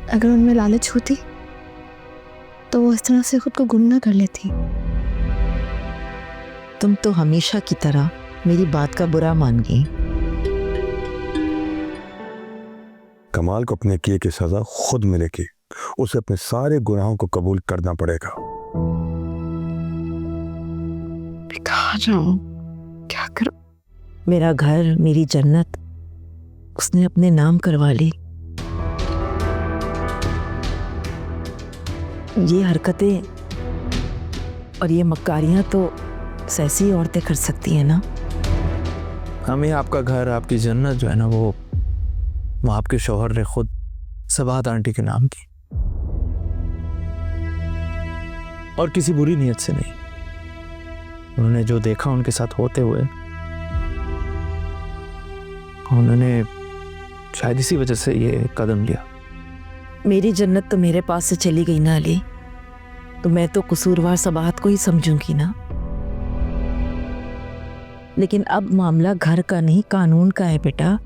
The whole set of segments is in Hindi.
अगर उनमें लालच होती तो वो इस तरह से खुद को गुम ना कर लेती। तुम तो हमेशा की तरह मेरी बात का बुरा मान गई। कमाल को अपने किए की सजा खुद मिलेगी। उसे अपने सारे गुनाहों को कबूल करना पड़ेगा। कहाँ जाऊं, क्या करूं? मेरा घर, मेरी जन्नत उसने अपने नाम करवा ली। ये हरकतें और ये मक्कारियां तो ऐसी औरतें कर सकती हैं ना। हमें आपका घर, आपकी जन्नत जो है ना, वो आपके शौहर ने खुद सबात आंटी के नाम की, और किसी बुरी नीयत से नहीं। उन्होंने जो देखा उनके साथ होते हुए, उन्होंने शायद इसी वजह से ये कदम लिया। मेरी जन्नत तो मेरे पास से चली गई ना अली, तो मैं तो कसूरवार सबात को ही समझूंगी ना। लेकिन अब मामला घर का नहीं, कानून का है बेटा।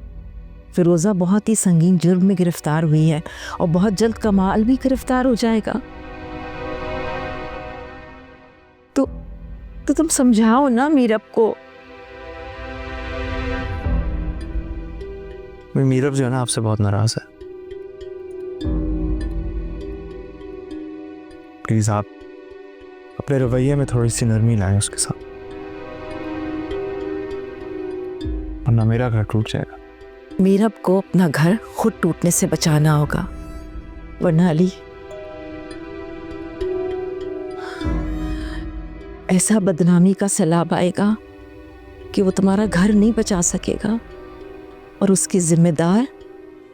फिरोजा बहुत ही संगीन जुर्म में गिरफ्तार हुई है और बहुत जल्द कमाल भी गिरफ्तार हो जाएगा। तो तुम समझाओ ना मीरब को। मीरब जो है ना, आपसे बहुत नाराज है। प्लीज आप अपने रवैये में थोड़ी सी नरमी लाएं उसके साथ, वरना मेरा घर टूट जाएगा। मीरब को अपना घर खुद टूटने से बचाना होगा, वरना अली ऐसा बदनामी का सैलाब आएगा कि वो तुम्हारा घर नहीं बचा सकेगा, और उसकी जिम्मेदार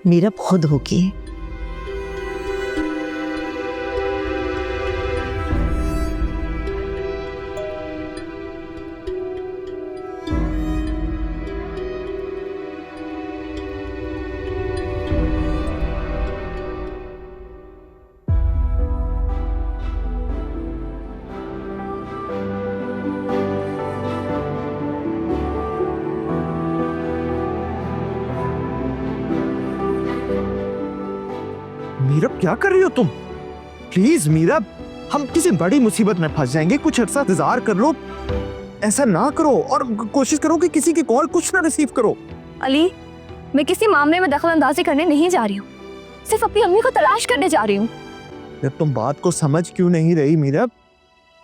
मीरब खुद होगी। मीरब क्या कर रही हो तुम? प्लीज मीरब, हम किसी बड़ी मुसीबत में फंस जाएंगे। कुछ अर्सा इंतजार कर लो। ऐसा ना करो, और कोशिश करो कि किसी की कॉल कुछ ना रिसीव करो। अली, मैं किसी मामले में दखल अंदाजी करने नहीं जा रही हूँ, सिर्फ अपनी अम्मी को तलाश करने जा रही हूँ। जब तुम बात को समझ क्यों नहीं रही मीरब?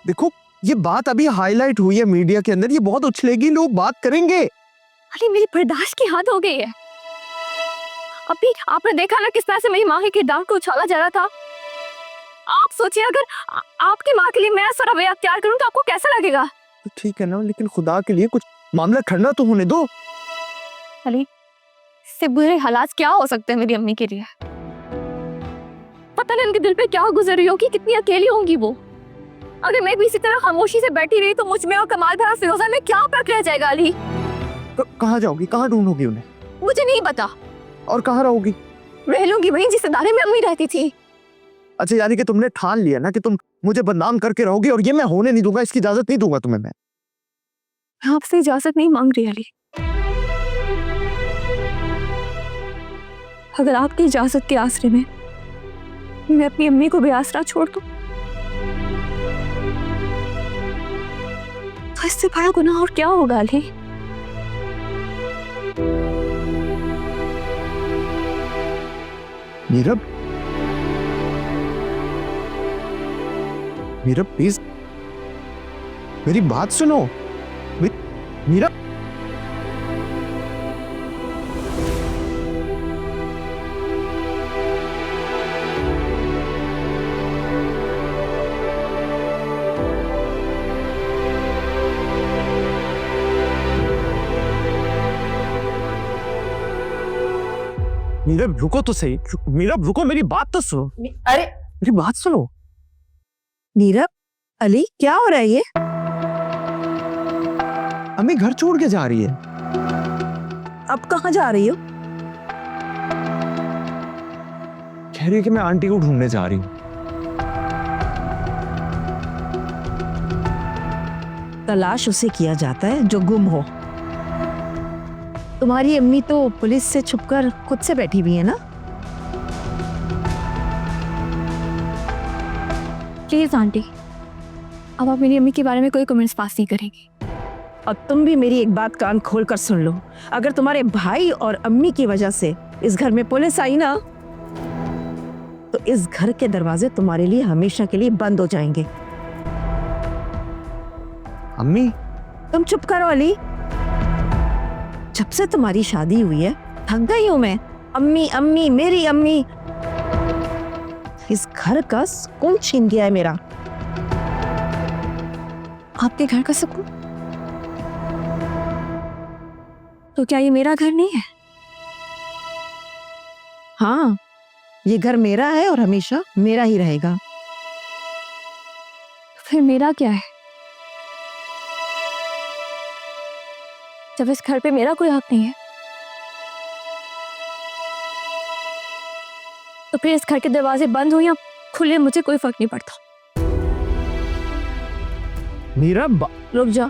देखो, ये बात अभी हाईलाइट हुई है मीडिया के अंदर, ये बहुत उछलेगी, लोग बात करेंगे। अली, मेरी बर्दाश्त की हद हो गई है। अभी आपने देखा ना किस तरह से मेरी माँ के किरदार को उछाला जा रहा था। आप सोचिए, अगर आपकी माँ के लिए मैं ऐसा रवैया अख्तियार करूं तो आपको कैसा लगेगा? तो ठीक है ना, लेकिन खुदा के लिए कुछ मामला ठंडा तो होने दो। अली, इससे बुरे हालात क्या हो सकते हैं मेरी अम्मी के लिए? पता नहीं उनके दिल पे क्या गुजर रही होगी, कितनी अकेली होंगी वो। अगर मैं भी इसी तरह खामोशी से बैठी रही तो मुझ में और कमाल भरा फिरोजा में क्या फर्क रह जाएगा? अली, कहाँ जाओगी, कहाँ ढूंढोगी उन्हें? मुझे नहीं पता। और कहाँ रहोगी? रह लूंगी वहीं जिस इदारे में अम्मी रहती थी। अच्छा, यानी कि तुमने ठान लिया ना कि तुम मुझे बदनाम करके रहोगी, और ये मैं होने नहीं दूंगा, इसकी इजाजत नहीं दूंगा तुम्हें मैं। आपसे इजाजत नहीं मांग रही अली। अगर आपकी इजाजत के आसरे में मैं अपनी अम्मी को बेआसरा छोड़ दूं तो इससे बड़ा गुनाह और क्या होगा अली? मीरब, मीरब प्लीज मेरी बात सुनो। मीरब, मीरब रुको तो सही। मीरब रुको, मेरी बात तो सुनो। अरे मेरी बात सुनो। नीरब, अली, क्या हो रहा है ये? अम्मी घर छोड़ के जा रही है। अब कहाँ जा रही हो? कह रही है कि मैं आंटी को ढूंढने जा रही हूँ। तलाश उसे किया जाता है जो गुम हो। तुम्हारी अम्मी तो पुलिस से छुपकर खुद से बैठी हुई है ना। प्लीज आंटी, अब आप मेरी अम्मी के बारे में कोई कमेंट्स पास नहीं करेंगी। और तुम भी मेरी एक बात कान खोल कर सुन लो, अगर तुम्हारे भाई और अम्मी की वजह से इस घर में पुलिस आई ना, तो इस घर के दरवाजे तुम्हारे लिए हमेशा के लिए बंद हो जाएंगे। अम्मी, तुम चुप करो अली। जब से तुम्हारी शादी हुई है थक गई हूं मैं। अम्मी अम्मी मेरी अम्मी, इस घर का सुकून छीन गया है मेरा। आपके घर का सुकून? तो क्या ये मेरा घर नहीं है? हाँ, ये घर मेरा है और हमेशा मेरा ही रहेगा। फिर मेरा क्या है? जब इस घर पे मेरा कोई हक नहीं है, तो फिर इस घर के दरवाजे बंद हो या खुले मुझे कोई फर्क नहीं पड़ता। मीरा, रुक जा,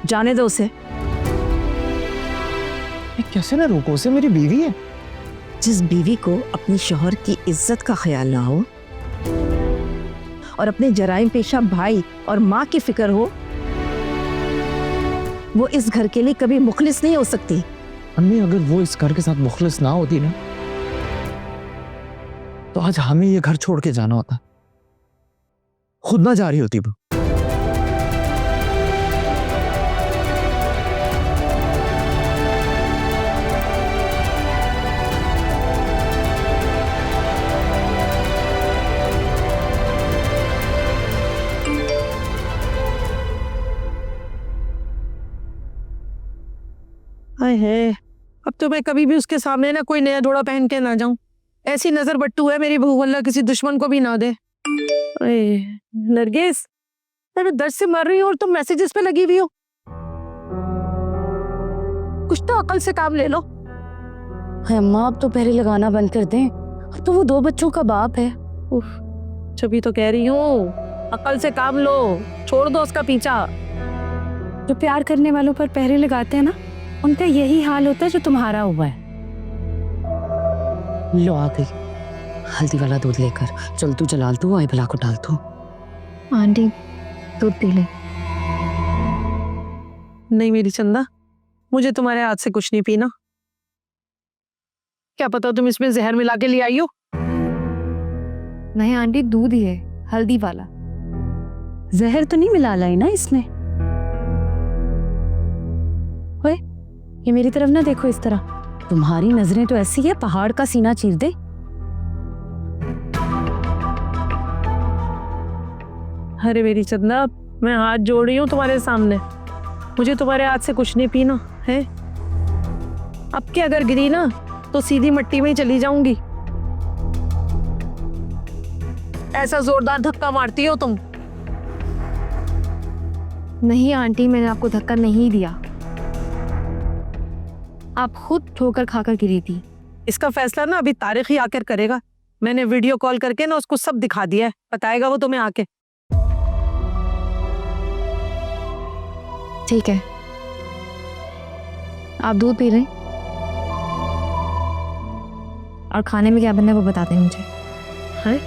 जाने दो उसे। कैसे ना रोको उसे, मेरी बीवी है। जिस बीवी को अपनी शौहर की इज्जत का ख्याल ना हो और अपने जराइम पेशा भाई और माँ की फिक्र हो, वो इस घर के लिए कभी मुखलिस नहीं हो सकती। अम्मी, अगर वो इस घर के साथ मुखलिस ना होती ना, तो आज हमें ये घर छोड़ के जाना होता। खुद ना जा रही होती वो। हाय है, अब तो मैं कभी भी उसके सामने ना कोई नया जोड़ा पहन के ना जाऊं। ऐसी नजर बट्टू है मेरी बहू, अल्लाह किसी दुश्मन को भी ना दे। अरे नरगिस, मैं दर्द से मर रही हूँ और तुम मैसेजेस पे लगी हुई हो। कुछ तो अकल से काम ले लो। है अम्मा, अब तो पहले लगाना बंद कर दें। अब तो वो 2 बच्चों का बाप है। उफ, तभी तो कह रही हूँ, अकल से काम लो, छोड़ दो उसका पीछा। जो प्यार करने वालों पर पहरे लगाते हैं ना, उनका यही हाल होता है जो तुम्हारा हुआ है। लो आ गई हल्दी वाला दूध लेकर। चल तू जलाल तू, आई भला को डाल तू। आंटी, दूध पी ले। नहीं मेरी चंदा, मुझे तुम्हारे हाथ से कुछ नहीं पीना। क्या पता तुम इसमें जहर मिला के ले आई हो। नहीं आंटी, दूध ही है, हल्दी वाला। जहर तो नहीं मिला लाई ना इसमें? ओए, ये मेरी तरफ ना देखो इस तरह। तुम्हारी नजरें तो ऐसी है पहाड़ का सीना चीर दे। अरे मेरी चंदा, मैं हाथ जोड़ रही हूँ तुम्हारे सामने, मुझे तुम्हारे हाथ से कुछ नहीं पीना है। अब के अगर गिरी ना तो सीधी मिट्टी में ही चली जाऊंगी। ऐसा जोरदार धक्का मारती हो तुम। नहीं आंटी, मैंने आपको धक्का नहीं दिया, आप खुद ठोकर खाकर गिरी थी। इसका फैसला ना अभी तारिक ही आकर करेगा। मैंने वीडियो कॉल करके ना उसको सब दिखा दिया है, बताएगा वो तुम्हें आके। ठीक है, आप दूध पी रहे हैं और खाने में क्या बनना है वो बता दें मुझे। है?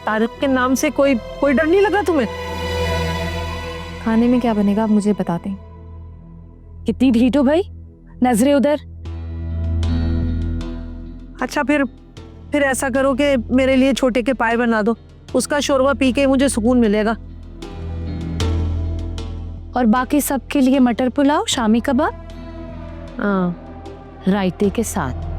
तारिक के नाम से कोई डर नहीं लगा तुम्हें? खाने में क्या बनेगा आप मुझे बता दें। कितनी ढीठ हो भाई, नजरे उधर। अच्छा फिर ऐसा करो कि मेरे लिए छोटे के पाए बना दो, उसका शोरबा पी के मुझे सुकून मिलेगा। और बाकी सबके लिए मटर पुलाव, शामी कबाब, हाँ, रायते के साथ।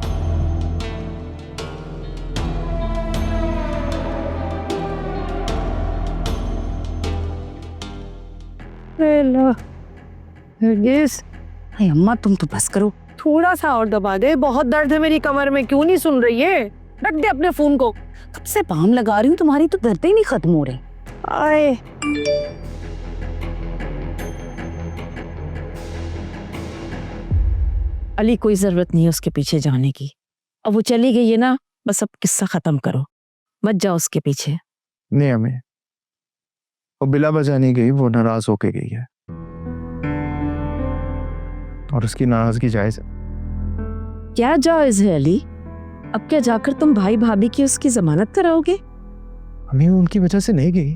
अम्मा तुम तो बस करो, थोड़ा सा और दबा दे, बहुत दर्द है मेरी कमर में। क्यों नहीं सुन रही है? रख दे अपने फोन को। कब से बाम लगा रही हूँ, तुम्हारी तो दर्द ही नहीं खत्म हो रही। आए अली, कोई जरूरत नहीं है उसके पीछे जाने की। अब वो चली गई है ना, बस अब किस्सा खत्म करो, मत जाओ उसके पीछे। नहीं अम्मी, वो बिला बजा नहीं गई, वो नाराज होके गई है और उसकी नाराजगी जायज है। क्या जायज है अली? अब क्या जाकर तुम भाई भाभी की उसकी जमानत कराओगे? अम्मी उनकी वजह से नहीं गई,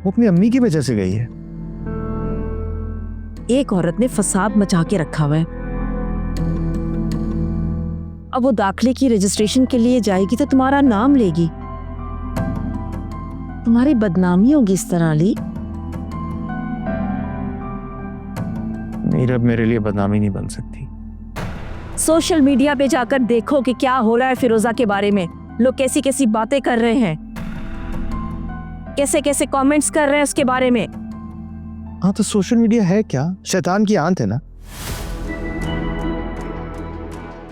वो अपनी अम्मी की वजह से गई है। एक औरत ने फसाद मचा के रखा हुआ है। अब वो दाखिले की रजिस्ट्रेशन के लिए जाएगी तो तुम्हारा नाम लेगी, तुम्हारी बदनामी होगी इस तरह अली। मीरा अब मेरे लिए बदनामी नहीं बन सकती। सोशल मीडिया पे जाकर देखो कि क्या हो रहा है फिरोजा के बारे में। लोग कैसी कैसी बातें कर रहे हैं, कैसे कैसे कमेंट्स कर रहे हैं उसके बारे में। हाँ तो सोशल मीडिया है क्या, शैतान की आंत है ना।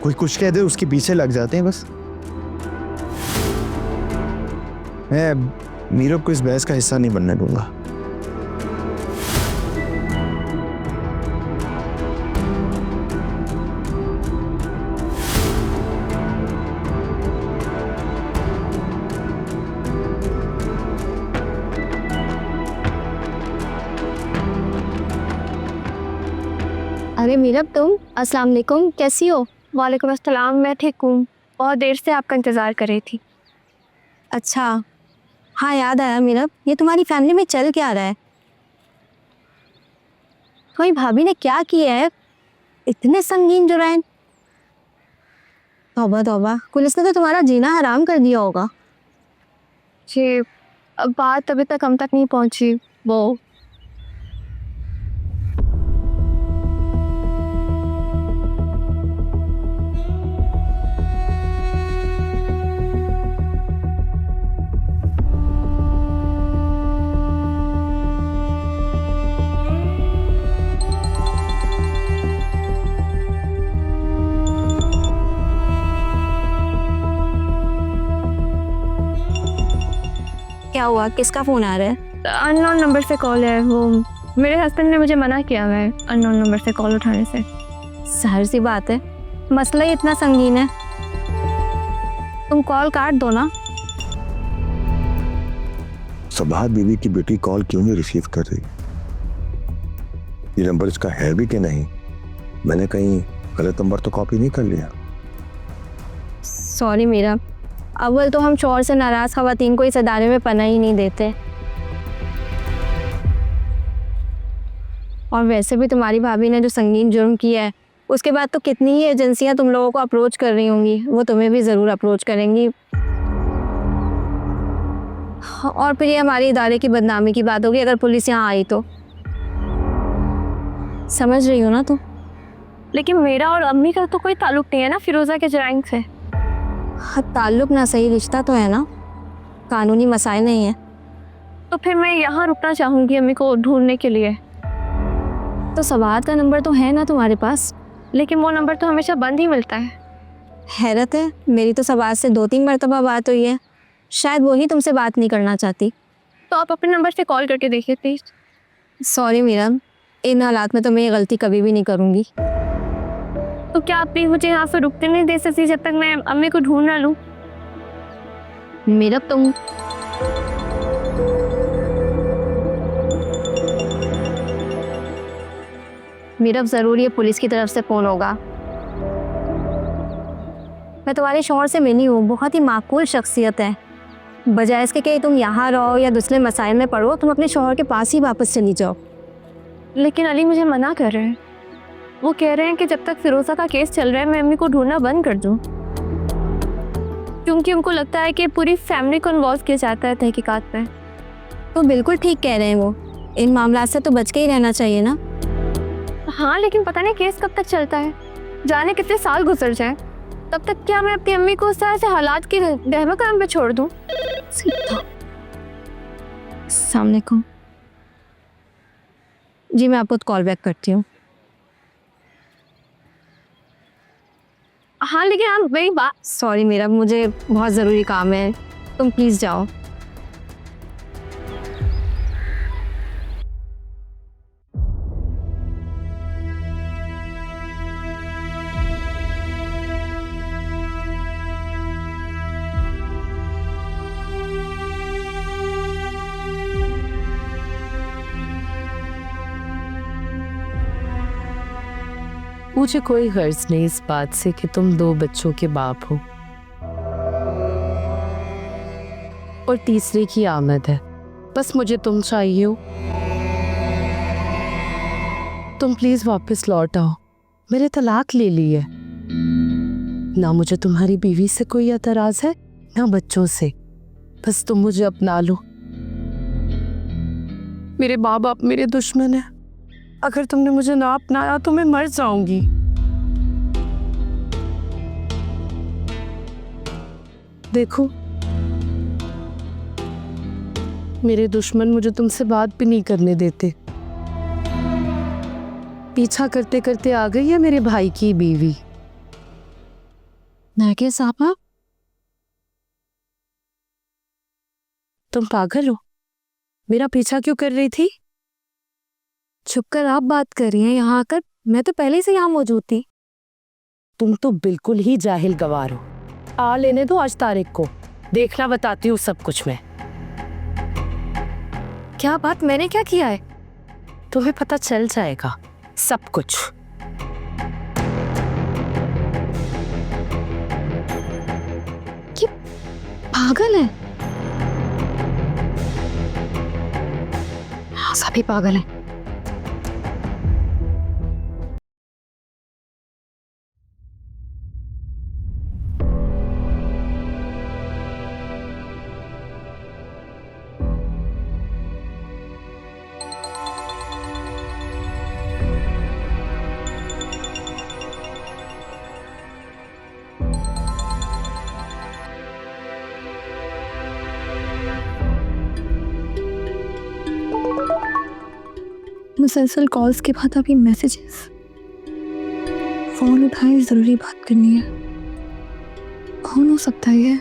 कोई कुछ कह दे उसके पीछे लग जाते हैं बस। मैं मीरा को इस बहस का हिस्सा नहीं बनने दूंगा। अरे मीरब, तुम? अस्सलाम वालेकुम, कैसी हो? वालेकुम अस्सलाम, मैं ठीक हूँ। बहुत देर से आपका इंतज़ार कर रही थी। अच्छा, हाँ याद आया मीरब, ये तुम्हारी फैमिली में चल क्या रहा है? तुम्हारी भाभी ने क्या किया है? इतने संगीन जुर्म। तौबा तौबा, पुलिस ने तो तुम्हारा जीना हराम कर दिया होगा। जी, अब बात अभी तक हम तक नहीं पहुँची। वो क्या हुआ, किसका फ़ोन आ रहा है? अननोन नंबर से कॉल है। वो मेरे हस्बैंड ने मुझे मना किया हुआ है अननोन नंबर से कॉल उठाने से। जाहिर सी बात है, मसला ही इतना संगीन है। तुम कॉल काट दो ना। सबाहत बीवी की बेटी कॉल क्यों नहीं रिसीव कर रही? ये नंबर इसका है भी कि नहीं? मैंने कहीं गलत नंबर तो कॉपी नहीं कर लिया? सॉरी मीरा, अव्वल तो हम शौहर से नाराज़ ख़वातीन को इस अदारे में पनाह ही नहीं देते, और वैसे भी तुम्हारी भाभी ने जो संगीन जुर्म किया है उसके बाद तो कितनी ही एजेंसियां तुम लोगों को अप्रोच कर रही होंगी, वो तुम्हें भी ज़रूर अप्रोच करेंगी। और फिर ये हमारे इदारे की बदनामी की बात होगी अगर पुलिस यहाँ आई तो। समझ रही हो ना तुम? लेकिन मेरा और अम्मी का तो कोई ताल्लुक नहीं है ना फिरोज़ा के जराइम से। हाँ, ताल्लुक ना सही, रिश्ता तो है ना, कानूनी मसाइल नहीं है। तो फिर मैं यहाँ रुकना चाहूँगी अम्मी को ढूंढने के लिए। तो सबाहत का नंबर तो है ना तुम्हारे पास? लेकिन वो नंबर तो हमेशा बंद ही मिलता है। हैरत है, मेरी तो सबाहत से 2-3 मरतबा बात हुई है, शायद वो ही तुमसे बात नहीं करना चाहती। तो आप अपने नंबर से कॉल करके देखिए प्लीज़। सॉरी मीरा, इन हालात में तो मैं ये गलती कभी भी नहीं करूँगी। तो क्या आप प्लीज़ मुझे यहाँ से रुकते नहीं दे सकती जब तक मैं अम्मी को ढूंढ ना लूँ? मीरा तुम मीरा ज़रूर ये पुलिस की तरफ से फ़ोन होगा। मैं तुम्हारे शौहर से मिली हूँ, बहुत ही माकूल शख्सियत है। बजाय इसके कि तुम यहाँ रहो या दूसरे मसाइल में पढ़ो, तुम अपने शौहर के पास ही वापस चली जाओ। लेकिन अली मुझे मना कर रहे हैं। वो कह रहे हैं कि जब तक फिरोज़ा का केस चल रहा है मैं अम्मी को ढूंढना बंद कर दूँ, क्योंकि उनको लगता है कि पूरी फैमिली को इन्वॉल्व किया जाता है तहकीकात में। तो बिल्कुल ठीक कह रहे हैं वो, इन मामला से तो बच के ही रहना चाहिए ना। हाँ, लेकिन पता नहीं केस कब तक चलता है, जाने कितने साल गुजर जाए। तब तक क्या मैं अपनी अम्मी को उस तरह से हालात की रहमा करम पे छोड़ दूँ? सामने को जी, मैं आपको कॉल बैक करती हूँ। हाँ, लेकिन आप मेरी बात। सॉरी मेरा, मुझे बहुत ज़रूरी काम है, तुम प्लीज़ जाओ। मुझे कोई गर्ज नहीं इस बात से कि तुम 2 बच्चों के बाप हो और तीसरे की आमद है। बस मुझे तुम चाहिए हो। तुम प्लीज वापस लौट आओ। मेरे तलाक ले ली है। ना मुझे तुम्हारी बीवी से कोई एतराज है ना बच्चों से। बस तुम मुझे अपना लो। मेरे माँ बाप मेरे दुश्मन है। अगर तुमने मुझे ना अपनाया तो मैं मर जाऊंगी। देखो, मेरे दुश्मन मुझे तुमसे बात भी नहीं करने देते। पीछा करते करते आ गई है मेरे भाई की बीवी। नरगिस आपा, तुम पागल हो? मेरा पीछा क्यों कर रही थी? छुप कर आप बात कर रही हैं यहाँ आकर? मैं तो पहले से यहाँ मौजूद थी। तुम तो बिल्कुल ही जाहिल गवार हो। आ लेने दो आज तारिक को, देखना बताती हूँ सब कुछ मैं। क्या बात, मैंने क्या किया है? तुम्हें पता चल जाएगा सब कुछ। पागल है? हाँ, सभी पागल हैं। मुसलसल कॉल्स के बाद अभी मैसेजेस। फोन उठाए, जरूरी बात करनी है। कौन हो सकता है ये?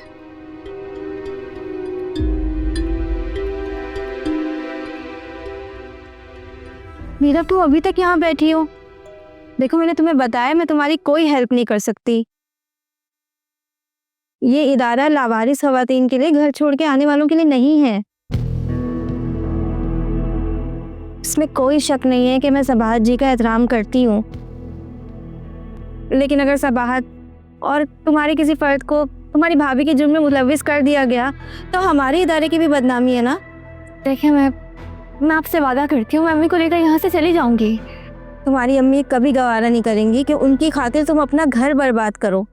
मीरा, तुम अभी तक यहाँ बैठी हो? देखो, मैंने तुम्हें बताया मैं तुम्हारी कोई हेल्प नहीं कर सकती। ये इदारा लावारिस खवातीन के लिए, घर छोड़ के आने वालों के लिए नहीं है। इसमें कोई शक नहीं है कि मैं सबाहत जी का एहतराम करती हूँ, लेकिन अगर सबाहत और तुम्हारे किसी फर्द को तुम्हारी भाभी के जुर्म में मुलविस कर दिया गया तो हमारे इदारे की भी बदनामी है ना। देखिए, मैं आपसे वादा करती हूँ, मैं अम्मी को लेकर यहाँ से चली जाऊंगी। तुम्हारी अम्मी कभी गवारा नहीं करेंगी कि उनकी खातिर तुम अपना घर बर्बाद करो।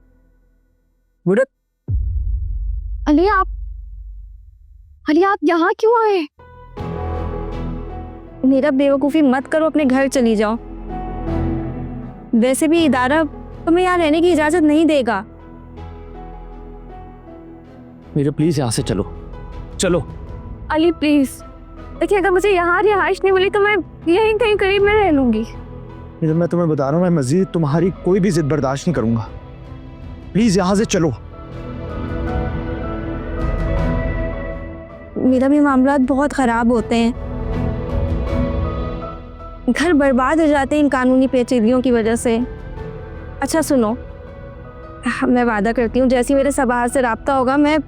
अली, आप यहाँ क्यों आए? मेरा बेवकूफ़ी मत करो, अपने घर चली जाओ। वैसे भी इदारा तुम्हें यहाँ रहने की इजाज़त नहीं देगा। मेरे प्लीज यहाँ से चलो, चलो। अली प्लीज, देखिए, अगर मुझे यहाँ रिहाइश नहीं मिली तो मैं यहीं कहीं करीब में रह लूंगी। इधर मैं तुम्हें बता रहा हूँ, मैं मजीद तुम्हारी कोई भी जिद बर्दाश्त नहीं करूंगा। प्लीज यहाँ से चलो। मेरा भी मामलात बहुत ख़राब होते हैं, घर बर्बाद हो जाते हैं इन कानूनी पेचीदगियों की वजह से। अच्छा सुनो, मैं वादा करती हूँ जैसे ही मेरे सबाहत से राब्ता होगा मैं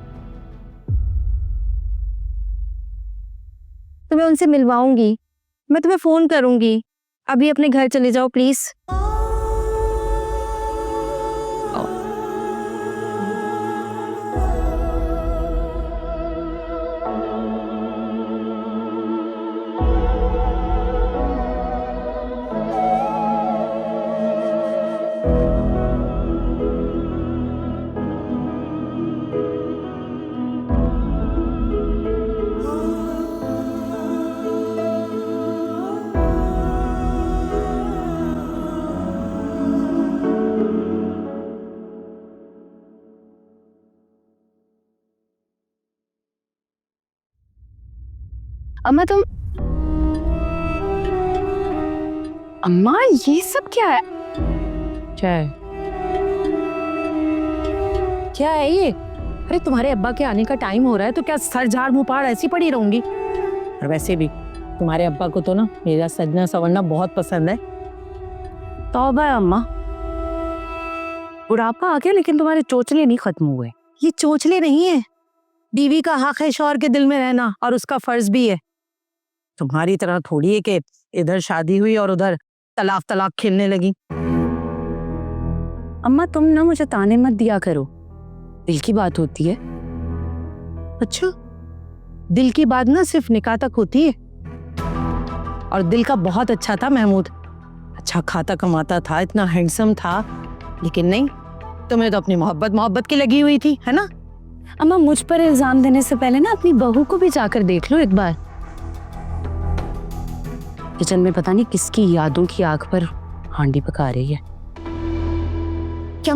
तुम्हें उनसे मिलवाऊंगी। मैं तुम्हें फ़ोन करूंगी। अभी अपने घर चले जाओ प्लीज़। अम्मा अम्मा, ये सब क्या है? क्या है? क्या है ये? अरे तुम्हारे अब्बा के आने का टाइम हो रहा है तो क्या सर झाड़ मुंह पाड़ ऐसी पड़ी रहूंगी? और वैसे भी तुम्हारे अब्बा को तो ना मेरा सजना संवरना बहुत पसंद है। तौबा है अम्मा, बुढ़ापा आ गया लेकिन तुम्हारे चोचले नहीं खत्म हुए। ये चोचले नहीं है, बीवी का हक है शौहर के दिल में रहना और उसका फर्ज भी है। तुम्हारी तरह थोड़ी है कि इधर शादी हुई और उधर तलाक खेलने लगी। अम्मा तुम ना मुझे ताने मत दिया करो, दिल की बात होती है। अच्छा, दिल की बात ना सिर्फ निकाह तक होती है। और दिल का बहुत अच्छा था महमूद, अच्छा खाता कमाता था, इतना हैंडसम था, लेकिन नहीं, तुम्हें तो अपनी मोहब्बत मोहब्बत की लगी हुई थी, है ना? अम्मा मुझ पर इल्जाम देने से पहले ना अपनी बहू को भी जाकर देख लो एक बार। किचन में पता नहीं किसकी यादों की आग पर हांडी पका रही है। क्या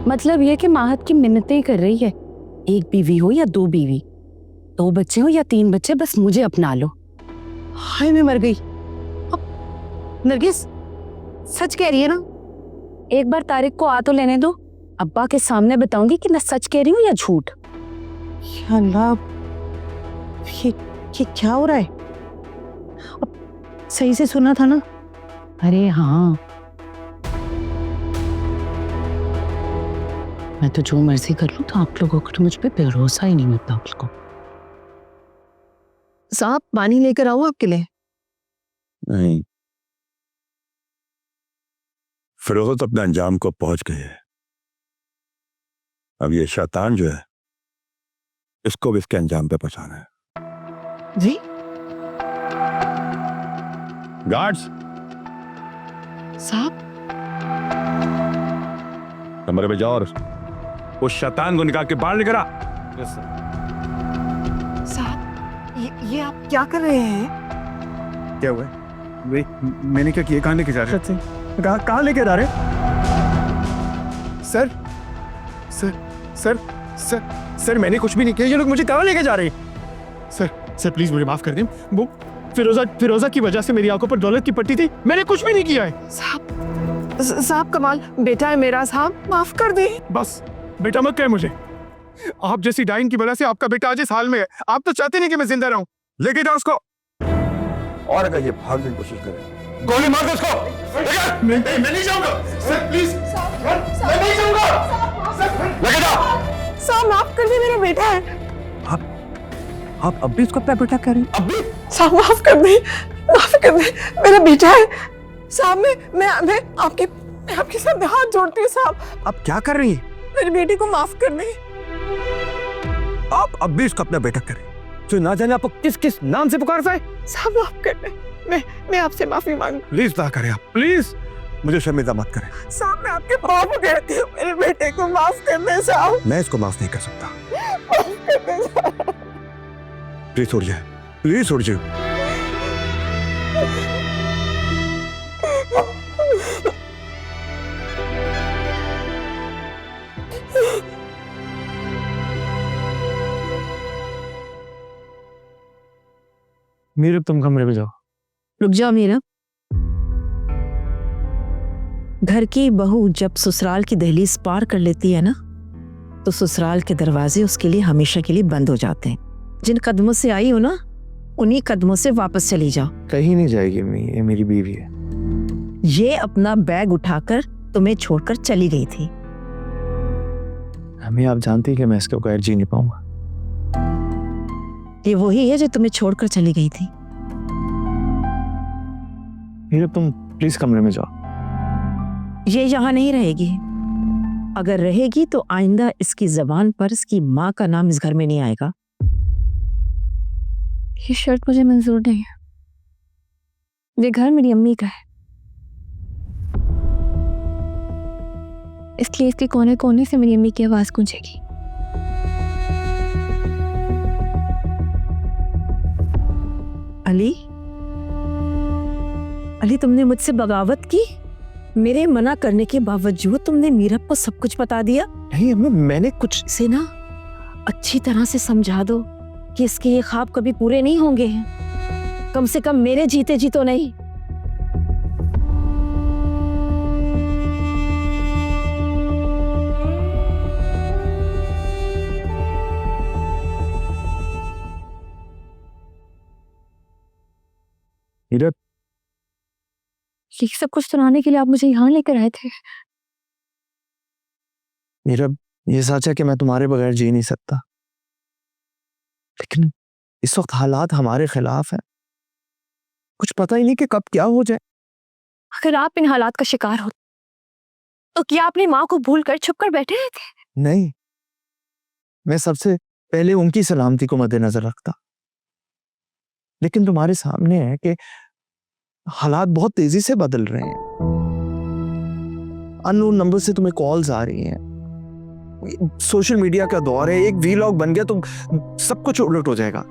मतलब ये कि माहत की मिन्नतें कर रही है, एक बीवी हो या दो बीवी, 2 बच्चे हो या 3 बच्चे, बस मुझे अपना लो। हाय मैं मर गई। नरगिस सच कह रही है ना? एक बार तारिक को आ तो लेने दो, अब्बा के सामने बताऊंगी कि मैं सच कह रही हूँ या झूठ। या अल्लाह, ये क्या हो रहा है? अब सही से सुना था ना? अरे हाँ, मैं तो जो मर्जी कर लूं, तो आप लोगों को तो मुझ पे भरोसा ही नहीं होता आप लोगों को। साहब पानी लेकर आऊं आपके लिए? नहीं, फिरोज अपने अंजाम को पहुंच गई है। अब ये शैतान जो है, इसको भी इसके अंजाम पे पहुंचाना है। जी गार्ड्स, साहब, कमरे में जाओ और उस शैतान को निकाल के बाहर लेकर आ। साहब ये आप क्या कर रहे हैं? क्या हुआ? वे मैंने क्या किया? कहाँ लेके जा रहे हैं? कहाँ लेके जा रहे हैं? Sir sir sir sir sir मैंने कुछ भी नहीं किया। ये लोग मुझे कहाँ लेके जा रहे हैं? सर प्लीज मुझे माफ कर दें। वो फिरोजा की वजह से मेरी आंखों पर दौलत की पट्टी थी। मैंने कुछ भी नहीं किया है। साहब कमाल बेटा है मेरा, साहब माफ कर दे। बस बेटा मत कहे मुझे। आप जैसी डाइन की वजह से आपका बेटा आज इस हाल में है। आप तो चाहते नहीं कि मैं जिंदा रहूं। लेके जाओ उसको। और अगर ये भागने की कोशिश करे, गोली मार दो उसको। मैं नहीं जाऊंगा सर, प्लीज। मैं नहीं जाऊंगा सर। लेके जाओ। साहब माफ कर दे, मेरा बेटा है। आप अब भी उसको प्यार कह रहे हैं? अब भी? साहब माफ कर दे, मेरा बेटा है। साहब मैं आपके सामने हाथ जोड़ती हूँ साहब। आप क्या कर रही हैं? मेरी बेटी को माफ कर दे। आप अब भी उसको अपना बेटा करें। तो ना जाने आपको किस किस नाम से पुकारता है। साहब माफ कर दे, मैं आपसे माफी मांग। प्लीज ना करें आप, प्लीज मुझे शर्मिंदा मत करें। साहब मैं आपके पाँव पकड़ती हूँ, मेरे बेटे को माफ कर दे साहब। मैं इसको माफ नहीं कर सकता। माफ कर दे साहब। प्लीज उठ जाए, प्लीज उठ जाए। मीरा तुम कमरे में जाओ। रुक जाओ मीरा। घर की बहू जब ससुराल की दहलीज पार कर लेती है ना, तो ससुराल के दरवाजे उसके लिए हमेशा के लिए बंद हो जाते हैं। जिन कदमों से आई हो ना, उन्हीं कदमों से वापस चली जाओ। कहीं नहीं जाएगी अम्मी, ये मेरी बीवी है। ये अपना बैग उठाकर तुम्हें छोड़कर चली गई थी। अम्मी आप जानती हैं कि मैं इसके बगैर जी नहीं पाऊंगा। ये वही है जो तुम्हें छोड़कर चली गई थी। मीरा तुम प्लीज कमरे में जाओ। ये यहाँ नहीं रहेगी। अगर रहेगी तो आइंदा इसकी जबान पर इसकी माँ का नाम इस घर में नहीं आएगा। ये शर्ट मुझे मंजूर नहीं है। ये घर मेरी अम्मी का है, इसलिए इसके कोने कोने से मेरी अम्मी की आवाज गूंजेगी। अली तुमने मुझसे बगावत की। मेरे मना करने के बावजूद तुमने मीरब को सब कुछ बता दिया। नहीं अम्मी मैंने कुछ। इसे ना अच्छी तरह से समझा दो कि इसके ये ख्वाब कभी पूरे नहीं होंगे। कम से कम मेरे जीते जी तो नहीं। मीरा ये सब कुछ सुनाने के लिए आप मुझे यहाँ लेकर आए थे। मीरा ये सच है कि मैं तुम्हारे बगैर जी नहीं सकता, लेकिन इस वक्त हालात हमारे खिलाफ हैं। कुछ पता ही नहीं कि कब क्या हो जाए। अगर आप इन हालात का शिकार हो तो क्या अपनी माँ को भूल कर छुप कर बैठे रहे थे? नहीं, मैं सबसे पहले उनकी सलामती को मद्देनजर रखता, लेकिन तुम्हारे सामने है कि हालात बहुत तेजी से बदल रहे हैं। अननोन नंबर से तुम्हें कॉल्स आ रही हैं, सोशल मीडिया का दौर है, एक वीलॉग बन गया तो सब कुछ उलट हो जाएगा।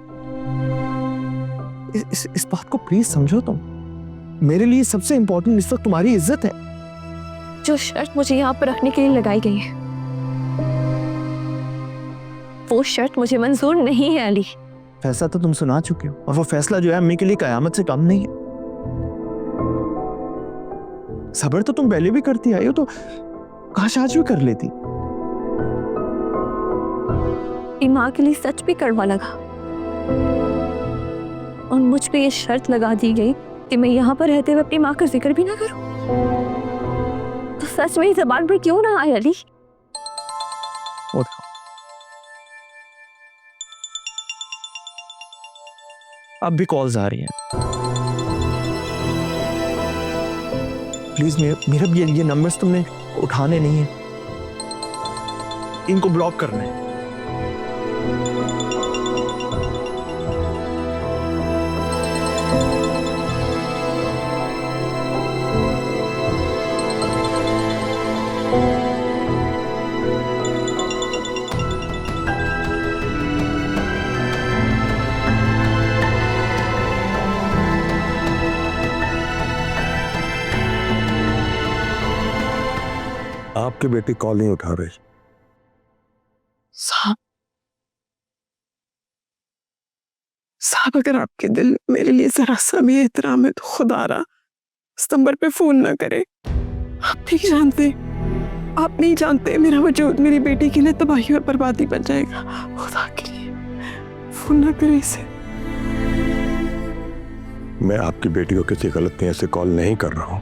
इस बात को प्लीज समझो तुम। मेरे लिए सबसे इंपॉर्टेंट इस वक्त तुम्हारी इज्जत है। जो शर्त मुझे यहाँ पर रखने के लिए लगाई गई है, वो शर्त मुझे मंजूर नहीं है अली। फैसला तो तुम सुना चुके हो, और वो फैसला जो है अम्मी के लिए कयामत से कम नहीं है। सब्र तो तुम पहले भी करती आई हो, तो काश आज भी कर लेती। मेरी माँ के लिए सच भी कड़वा लगा, और मुझ पे ये शर्त लगा दी गई कि मैं यहाँ पर रहते हुए अपनी माँ का जिक्र भी ना करूं। तो सच में ज़बान पर क्यों ना आए अली? वो देखो, अब भी कॉल्स आ रही हैं। प्लीज मेरा ये नंबर्स तुमने उठाने नहीं है, इनको ब्लॉक करना है। आपकी बेटी कॉल नहीं उठा रही। साहब, साहब अगर आपके दिल में मेरे लिए जरा सा भी एहतराम है तो खुदारा इस नंबर पे फोन ना करें। आप नहीं जानते मेरा वजूद मेरी बेटी के लिए तबाही और बर्बादी बन जाएगा। खुदा के लिए फोन ना करें इसे। मैं आपकी बेटी को किसी गलत नीयत से कॉल नहीं कर रहा हूं,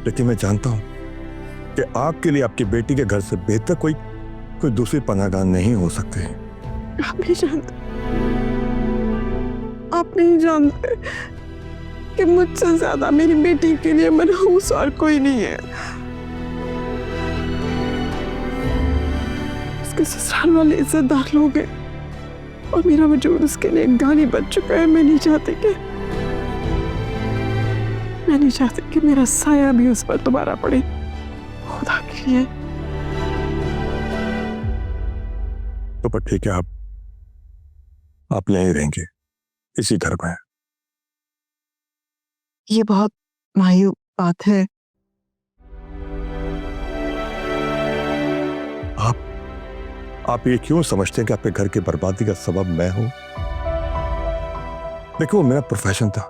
लेकिन मैं जानता हूं कि आपके लिए आपकी बेटी के घर से बेहतर कोई दूसरी पनाहगाह नहीं हो सकती। आप नहीं जानते कि मुझसे ज्यादा मेरी बेटी के लिए मनहूस और कोई नहीं है। उसके ससुराल वाले इज्जतदार लोग हैं और मेरा वजूद उसके लिए एक गाली बन चुका है। मैं नहीं चाहती कि मेरा साया भी उस पर दोबारा पड़े। खुदा के लिए। तो पर ठीक है, आप नहीं रहेंगे इसी घर में। ये बहुत मायूस बात है। आप ये क्यों समझते हैं कि आपके घर की बर्बादी का सबब मैं हूं? देखो, वो मेरा प्रोफेशन था,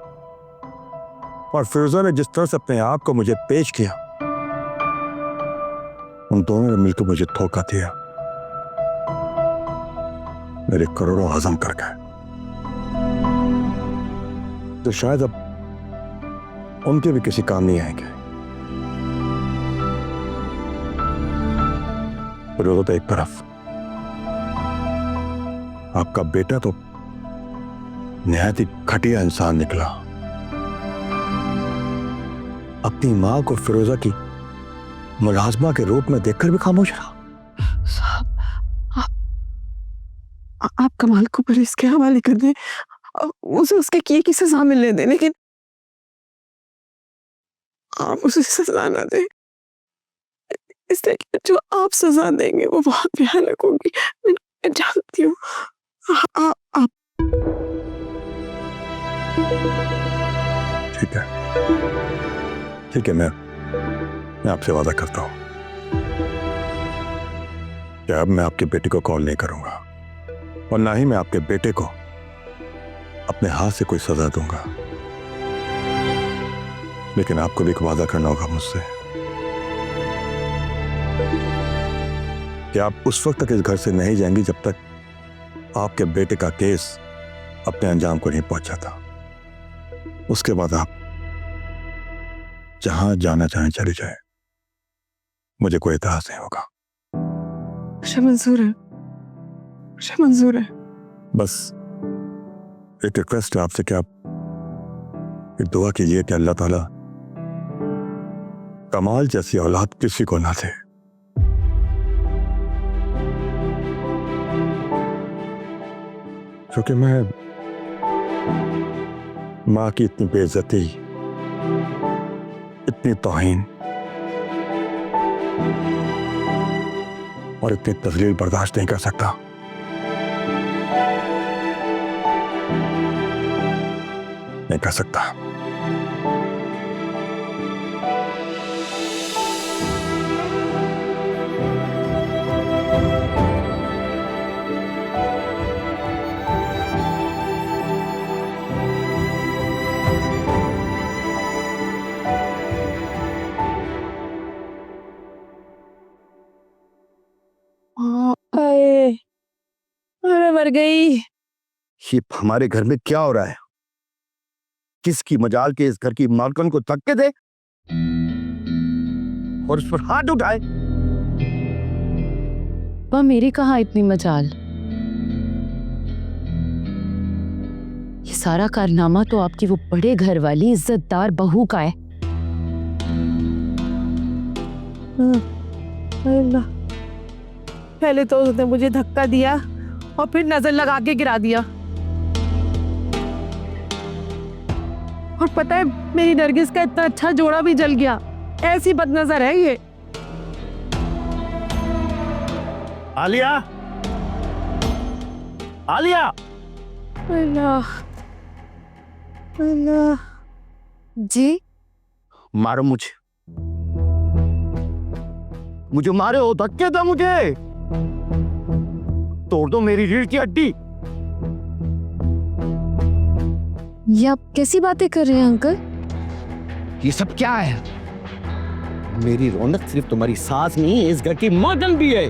और फिरोजा ने जिस तरह से अपने आप को मुझे पेश किया, उन दोनों ने मिलकर मुझे धोखा दिया, मेरे करोड़ों हजम कर गए। तो शायद अब उनके भी किसी काम नहीं आएंगे। फिरोजा तो एक तरफ, आपका बेटा तो निहायत ही घटिया इंसान निकला। अपनी मां को फिरोजा की मुलाजमा के रूप में देखकर भी खामोश रहा। आप कमाल को पुलिस के हवाले कर दें, उसे उसके किए की सजा मिलने दें, लेकिन आप उसे सजा ना दें। इसलिए जो आप सजा देंगे वो बहुत भयानक होगी। मैं जानती हूँ। आप ठीक है, मैं आपसे वादा करता हूं कि अब मैं आपके बेटे को कॉल नहीं करूंगा, और ना ही मैं आपके बेटे को अपने हाथ से कोई सजा दूंगा। लेकिन आपको भी एक वादा करना होगा मुझसे कि आप उस वक्त तक इस घर से नहीं जाएंगी जब तक आपके बेटे का केस अपने अंजाम को नहीं पहुंचा था। उसके बाद आप जहां जाना चाहें चले जाएं, मुझे कोई एतराज नहीं होगा। मुझे मंजूर है। बस एक रिक्वेस्ट है आपसे कि आप एक दुआ कीजिए कि अल्लाह ताला कमाल जैसी औलाद किसी को ना दे। क्योंकि मैं मां की इतनी बेइज्जती, इतनी तौहीन और इतनी तजलील बर्दाश्त नहीं कर सकता। नहीं कर सकता। अरे मर गई। ये हमारे घर में क्या हो रहा है? किसकी मजाल के इस घर की मालकन को धक्के दे और उस पर हाथ उठाए। वह मेरी कहाँ इतनी मजाल। ये सारा कारनामा तो आपकी वो बड़े घर वाली इज्जतदार बहू का है। अल्लाह, पहले तो उसने मुझे धक्का दिया और फिर नजर लगा के गिरा दिया। और पता है मेरी नरगिस का इतना अच्छा जोड़ा भी जल गया। ऐसी बदनजर है ये। आलिया, आलिया, अल्लाह अल्लाह। जी मारो मुझे, मुझे मारे हो, धक्के दो मुझे, तोड़ दो मेरी रीढ़ की हड्डी। ये आप कैसी बातें कर रहे हैं अंकल? ये सब क्या है? मेरी रौनक सिर्फ तुम्हारी सास नहीं, इस घर की मर्दन भी है।